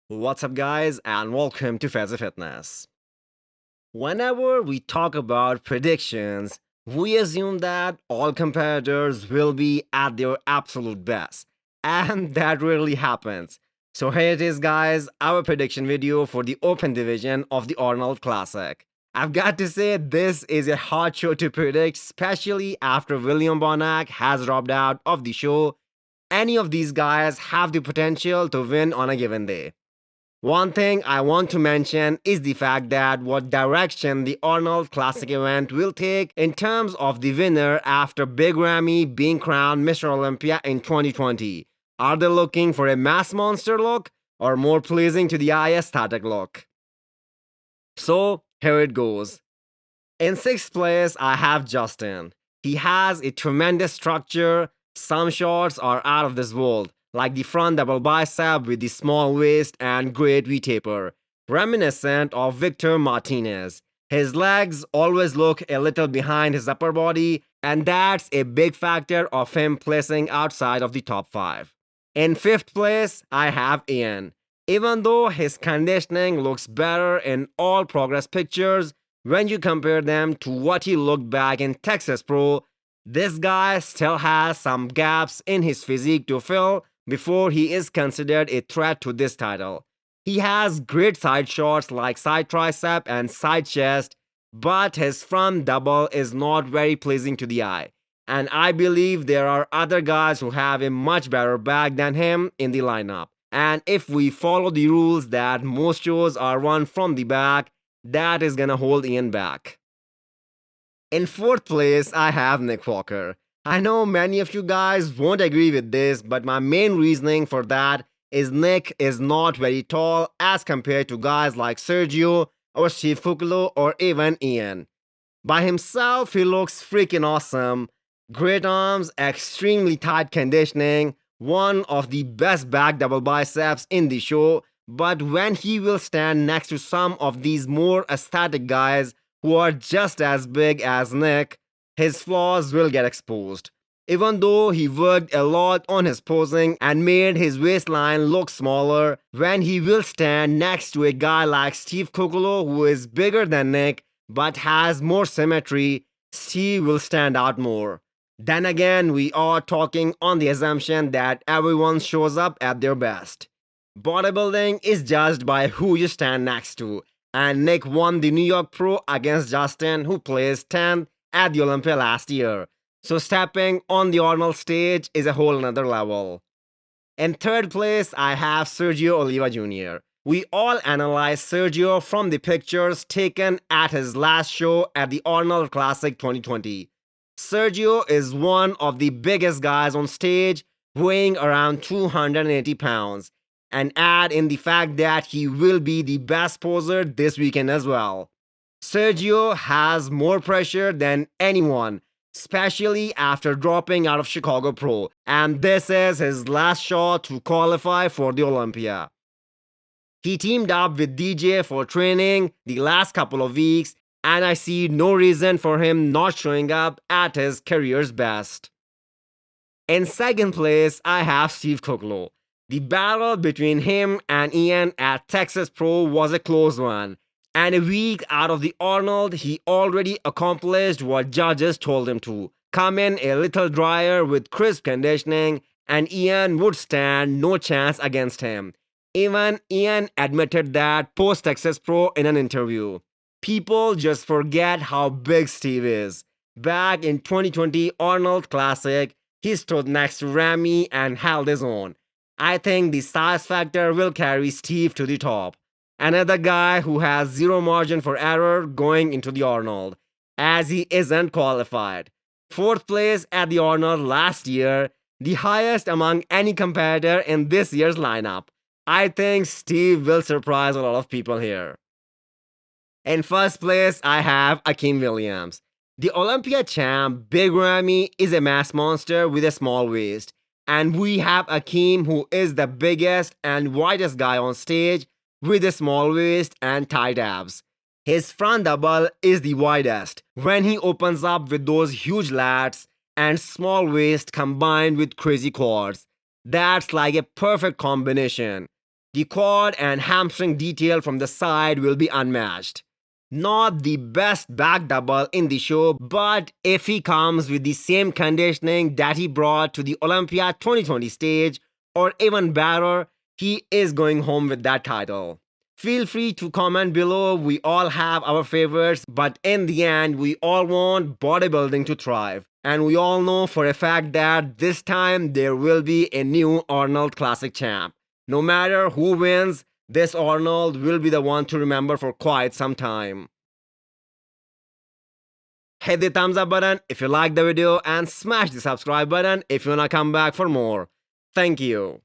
What's up, guys, and welcome to Fazi Fitness. Whenever we talk about predictions, we assume that all competitors will be at their absolute best, and that rarely happens. So, here it is, guys, our prediction video for the Open Division of the Arnold Classic. I've got to say, this is a hard show to predict, especially after William Bonac has dropped out of the show. Any of these guys have the potential to win on a given day. One thing I want to mention is the fact that what direction the Arnold Classic event will take in terms of the winner after Big Ramy being crowned Mr. Olympia in 2020. Are they looking for a mass monster look or more pleasing to the eye aesthetic look? So, here it goes. In sixth place, I have Justin. He has a tremendous structure. Some shots are out of this world, like the front double bicep with the small waist and great V-taper, reminiscent of Victor Martinez. His legs always look a little behind his upper body, and that's a big factor of him placing outside of the top 5. In fifth place, I have Iain. Even though his conditioning looks better in all progress pictures, when you compare them to what he looked back in Texas Pro, this guy still has some gaps in his physique to fill before he is considered a threat to this title. He has great side shots like side tricep and side chest, but his front double is not very pleasing to the eye. And I believe there are other guys who have a much better back than him in the lineup. And if we follow the rules that most shows are won from the back, that is gonna hold Iain back. In fourth place, I have Nick Walker. I know many of you guys won't agree with this, but my main reasoning for that is Nick is not very tall as compared to guys like Sergio or Steve Kuclo or even Iain. By himself, he looks freaking awesome. Great arms, extremely tight conditioning, one of the best back double biceps in the show, but when he will stand next to some of these more aesthetic guys who are just as big as Nick, his flaws will get exposed. Even though he worked a lot on his posing and made his waistline look smaller, when he will stand next to a guy like Steve Kuclo who is bigger than Nick but has more symmetry, Steve will stand out more. Then again, we are talking on the assumption that everyone shows up at their best. Bodybuilding is judged by who you stand next to, and Nick won the New York Pro against Justin, who placed 10th at the Olympia last year. So stepping on the Arnold stage is a whole nother level. In third place, I have Sergio Oliva Jr. We all analyze Sergio from the pictures taken at his last show at the Arnold Classic 2020. Sergio is one of the biggest guys on stage, weighing around 280 pounds. And add in the fact that he will be the best poser this weekend as well. Sergio has more pressure than anyone, especially after dropping out of Chicago Pro, and this is his last shot to qualify for the Olympia. He teamed up with DJ for training the last couple of weeks, and I see no reason for him not showing up at his career's best. In second place, I have Steve Kuclo. The battle between him and Iain at Texas Pro was a close one, and a week out of the Arnold, he already accomplished what judges told him to. Come in a little drier with crisp conditioning, and Iain would stand no chance against him. Even Iain admitted that post-Texas Pro in an interview. People just forget how big Steve is. Back in 2020 Arnold Classic, he stood next to Ramy and held his own. I think the size factor will carry Steve to the top. Another guy who has zero margin for error going into the Arnold, as he isn't qualified. Fourth place at the Arnold last year, the highest among any competitor in this year's lineup. I think Steve will surprise a lot of people here. In first place, I have Akim Williams. The Olympia champ, Big Ramy, is a mass monster with a small waist. And we have Akim, who is the biggest and widest guy on stage with a small waist and tight abs. His front double is the widest when he opens up with those huge lats and small waist combined with crazy quads. That's like a perfect combination. The quad and hamstring detail from the side will be unmatched. Not the best back double in the show, but if he comes with the same conditioning that he brought to the Olympia 2020 stage, or even better, he is going home with that title. Feel free to comment below. We all have our favorites, but in the end, we all want bodybuilding to thrive. And we all know for a fact that this time there will be a new Arnold Classic champ. No matter who wins, this Arnold will be the one to remember for quite some time. Hit the thumbs up button if you liked the video and smash the subscribe button if you wanna come back for more. Thank you.